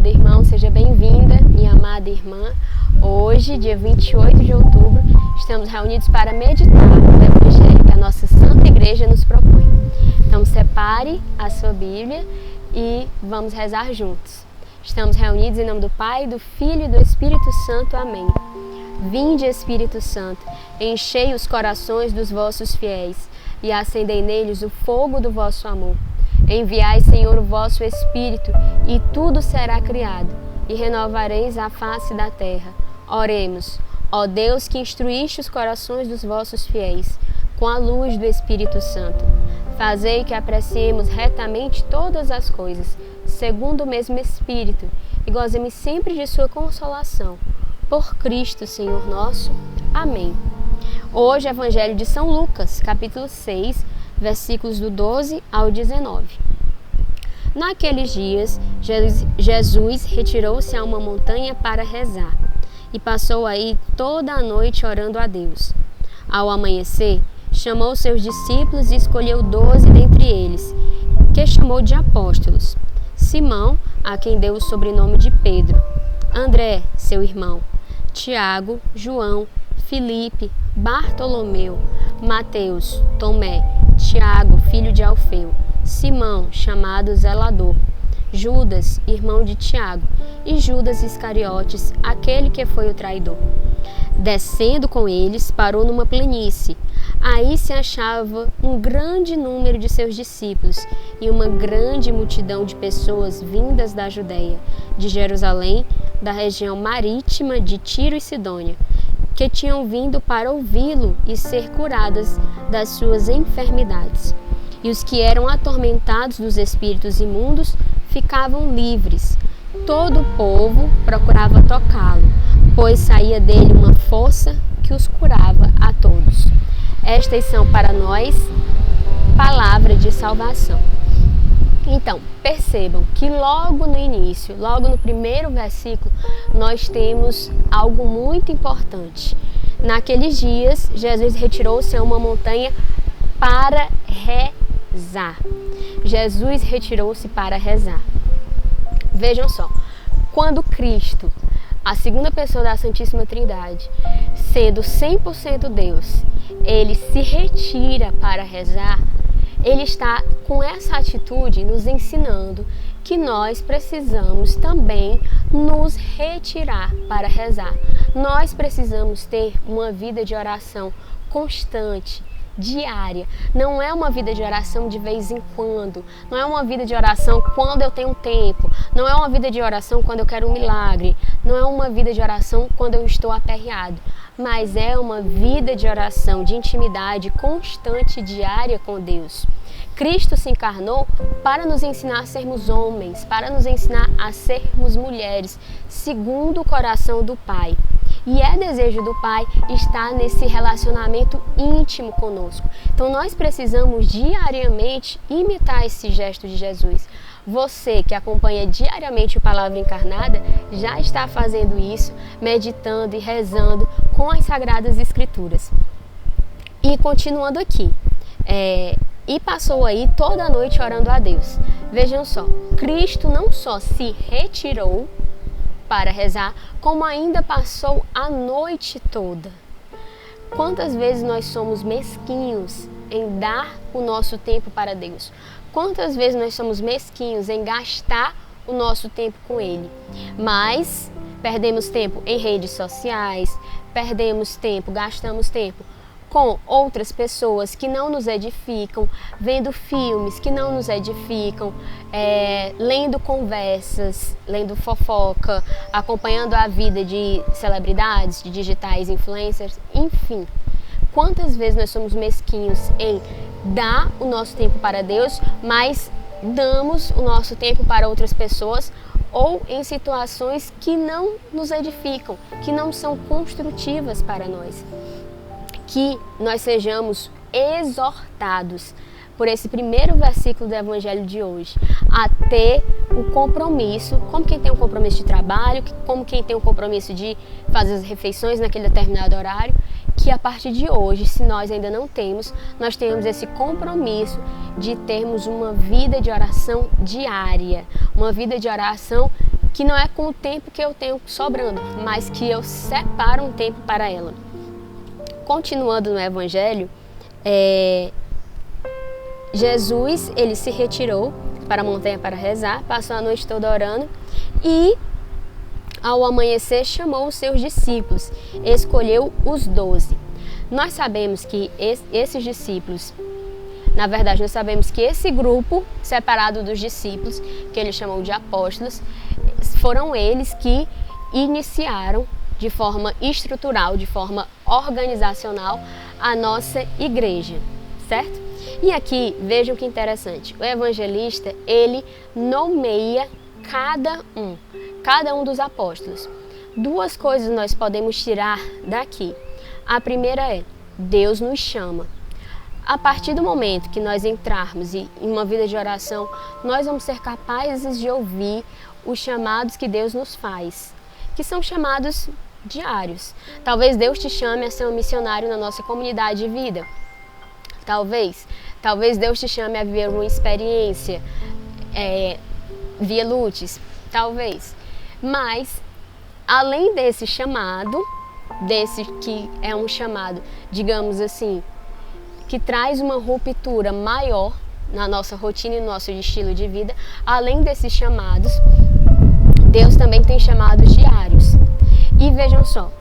amado irmão, seja bem-vinda, minha amada irmã. Hoje, dia 28 de outubro, estamos reunidos para meditar no Evangelho que a nossa Santa Igreja nos propõe. Então, separe a sua Bíblia e vamos rezar juntos. Estamos reunidos em nome do Pai, do Filho e do Espírito Santo. Amém. Vinde, Espírito Santo, enchei os corações dos vossos fiéis e acendei neles o fogo do vosso amor. Enviai, Senhor, o vosso Espírito, e tudo será criado, e renovareis a face da terra. Oremos. Ó Deus, que instruíste os corações dos vossos fiéis, com a luz do Espírito Santo, fazei que apreciemos retamente todas as coisas, segundo o mesmo Espírito, e gozemos sempre de sua consolação. Por Cristo, Senhor nosso. Amém. Hoje, Evangelho de São Lucas, capítulo 6, versículos do 12 ao 19. Naqueles dias, Jesus retirou-se a uma montanha para rezar e passou aí toda a noite orando a Deus. Ao amanhecer, chamou seus discípulos e escolheu 12 dentre eles, que chamou de apóstolos: Simão, a quem deu o sobrenome de Pedro, André, seu irmão, Tiago, João, Filipe, Bartolomeu, Mateus, Tomé, Tiago, filho de Alfeu, Simão, chamado Zelador, Judas, irmão de Tiago, e Judas Iscariotes, aquele que foi o traidor. Descendo com eles, parou numa planície. Aí se achava um grande número de seus discípulos e uma grande multidão de pessoas vindas da Judéia, de Jerusalém, da região marítima de Tiro e Sidônia, que tinham vindo para ouvi-lo e ser curadas das suas enfermidades. E os que eram atormentados dos espíritos imundos ficavam livres. Todo o povo procurava tocá-lo, pois saía dele uma força que os curava a todos. Estas são para nós palavra de salvação. Então, percebam que logo no início, logo no primeiro versículo, nós temos algo muito importante. Naqueles dias, Jesus retirou-se a uma montanha para rezar. Jesus retirou-se para rezar. Vejam só, quando Cristo, a segunda pessoa da Santíssima Trindade, sendo 100% Deus, ele se retira para rezar, ele está com essa atitude nos ensinando que nós precisamos também nos retirar para rezar. Nós precisamos ter uma vida de oração constante, diária. Não é uma vida de oração de vez em quando. Não é uma vida de oração quando eu tenho tempo. Não é uma vida de oração quando eu quero um milagre. Não é uma vida de oração quando eu estou aperreado. Mas é uma vida de oração, de intimidade constante, diária com Deus. Cristo se encarnou para nos ensinar a sermos homens, para nos ensinar a sermos mulheres, segundo o coração do Pai. E é desejo do Pai estar nesse relacionamento íntimo conosco. Então nós precisamos diariamente imitar esse gesto de Jesus. Você que acompanha diariamente o Palavra Encarnada já está fazendo isso, meditando e rezando com as Sagradas Escrituras. E continuando aqui, e passou aí toda a noite orando a Deus. Vejam só, Cristo não só se retirou para rezar, como ainda passou a noite toda. Quantas vezes nós somos mesquinhos em dar o nosso tempo para Deus? Quantas vezes nós somos mesquinhos em gastar o nosso tempo com Ele? Mas perdemos tempo em redes sociais, gastamos tempo com outras pessoas que não nos edificam, vendo filmes que não nos edificam, lendo conversas, lendo fofoca, acompanhando a vida de celebridades, de digitais influencers, enfim. Quantas vezes nós somos mesquinhos em dar o nosso tempo para Deus, mas damos o nosso tempo para outras pessoas ou em situações que não nos edificam, que não são construtivas para nós. Que nós sejamos exortados por esse primeiro versículo do Evangelho de hoje, a ter o compromisso, como quem tem um compromisso de trabalho, como quem tem um compromisso de fazer as refeições naquele determinado horário, que a partir de hoje, se nós ainda não temos, nós tenhamos esse compromisso de termos uma vida de oração diária, uma vida de oração que não é com o tempo que eu tenho sobrando, mas que eu separo um tempo para ela. Continuando no Evangelho, Jesus, ele se retirou para a montanha para rezar, passou a noite toda orando e ao amanhecer chamou os seus discípulos, escolheu os 12. Nós sabemos que esses discípulos, na verdade nós sabemos que esse grupo separado dos discípulos, que ele chamou de apóstolos, foram eles que iniciaram de forma estrutural, de forma organizacional a nossa igreja, certo? E aqui, vejam que interessante, o evangelista, ele nomeia cada um dos apóstolos. Duas coisas nós podemos tirar daqui. A primeira é, Deus nos chama. A partir do momento que nós entrarmos em uma vida de oração, nós vamos ser capazes de ouvir os chamados que Deus nos faz, que são chamados diários. Talvez Deus te chame a ser um missionário na nossa comunidade de vida. Talvez Deus te chame a viver uma experiência via Lutes, talvez. Mas, além desse chamado, desse que é um chamado, digamos assim, que traz uma ruptura maior na nossa rotina e no nosso estilo de vida, além desses chamados, Deus também tem chamados diários. E vejam só,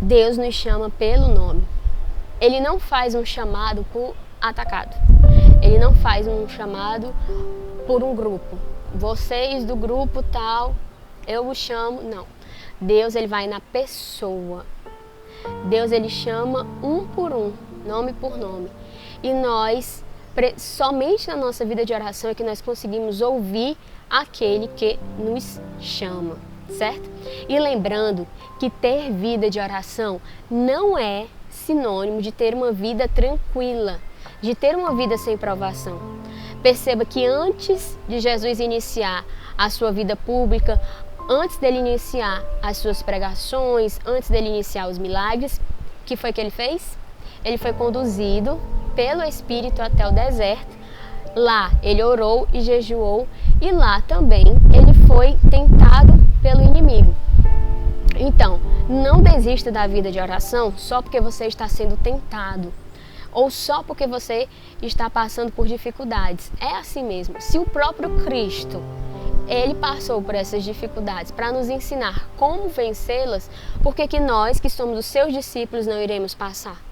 Deus nos chama pelo nome. Ele não faz um chamado por atacado. Ele não faz um chamado por um grupo. Vocês do grupo tal, eu vos chamo. Não. Deus, ele vai na pessoa. Deus, ele chama um por um, nome por nome. E nós, somente na nossa vida de oração é que nós conseguimos ouvir aquele que nos chama, certo? E lembrando que ter vida de oração não é sinônimo de ter uma vida tranquila, de ter uma vida sem provação. Perceba que antes de Jesus iniciar a sua vida pública, antes dele iniciar as suas pregações, antes dele iniciar os milagres, o que foi que ele fez? Ele foi conduzido pelo Espírito até o deserto. Lá ele orou e jejuou e lá também ele foi tentado pelo inimigo. Então, não desista da vida de oração só porque você está sendo tentado ou só porque você está passando por dificuldades. É assim mesmo. Se o próprio Cristo, ele passou por essas dificuldades para nos ensinar como vencê-las, por que nós, que somos os seus discípulos, não iremos passar?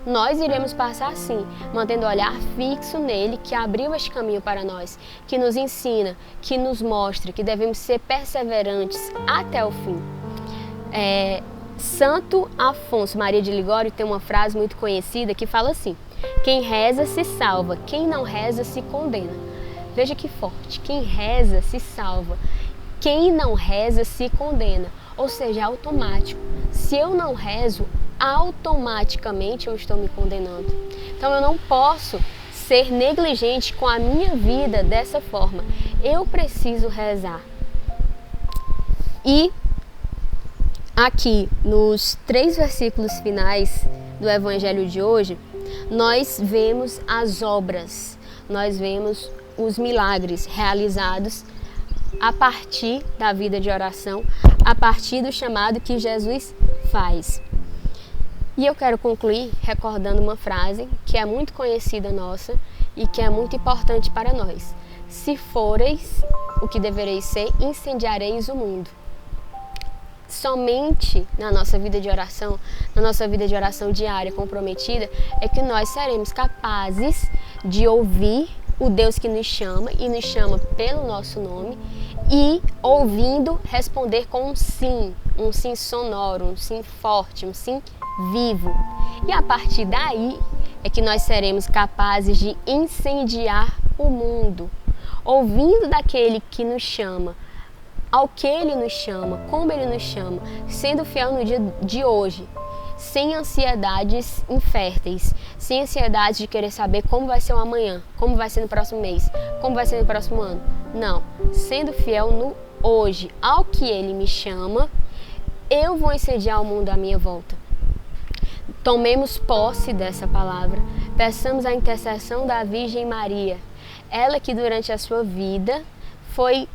Nós iremos passar sim, mantendo o olhar fixo nele, que abriu este caminho para nós, que nos ensina, que nos mostra que devemos ser perseverantes até o fim. Santo Afonso Maria de Ligório tem uma frase muito conhecida que fala assim: quem reza se salva, quem não reza se condena. Veja que forte, quem reza se salva, quem não reza se condena, ou seja, é automático. Se eu não rezo, automaticamente eu estou me condenando. Então eu não posso ser negligente com a minha vida dessa forma. Eu preciso rezar. E aqui nos 3 versículos finais do Evangelho de hoje, nós vemos as obras, nós vemos os milagres realizados a partir da vida de oração, a partir do chamado que Jesus faz. E eu quero concluir recordando uma frase que é muito conhecida nossa e que é muito importante para nós. Se foreis o que devereis ser, incendiareis o mundo. Somente na nossa vida de oração, na nossa vida de oração diária comprometida, é que nós seremos capazes de ouvir o Deus que nos chama e nos chama pelo nosso nome e, ouvindo, responder com um sim sonoro, um sim forte, um sim vivo. E a partir daí é que nós seremos capazes de incendiar o mundo, ouvindo daquele que nos chama, ao que ele nos chama, como ele nos chama, sendo fiel no dia de hoje, sem ansiedades inférteis, sem ansiedade de querer saber como vai ser o amanhã, como vai ser no próximo mês, como vai ser no próximo ano. Não, sendo fiel no hoje, ao que ele me chama, eu vou incendiar o mundo à minha volta. Tomemos posse dessa palavra, peçamos a intercessão da Virgem Maria, ela que durante a sua vida foi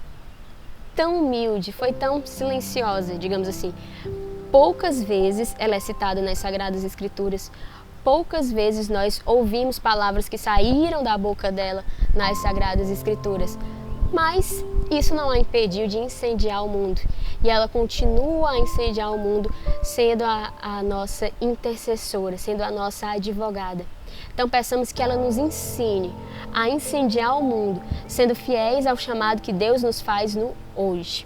tão humilde, foi tão silenciosa, digamos assim. Poucas vezes ela é citada nas Sagradas Escrituras, poucas vezes nós ouvimos palavras que saíram da boca dela nas Sagradas Escrituras, mas isso não a impediu de incendiar o mundo. E ela continua a incendiar o mundo, sendo a nossa intercessora, sendo a nossa advogada. Então peçamos que ela nos ensine a incendiar o mundo, sendo fiéis ao chamado que Deus nos faz no hoje.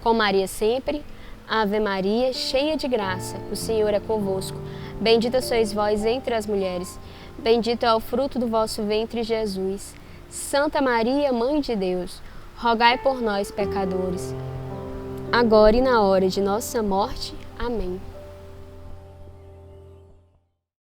Com Maria sempre, Ave Maria, cheia de graça, o Senhor é convosco. Bendita sois vós entre as mulheres, bendito é o fruto do vosso ventre, Jesus. Santa Maria, Mãe de Deus, rogai por nós, pecadores, agora e na hora de nossa morte. Amém.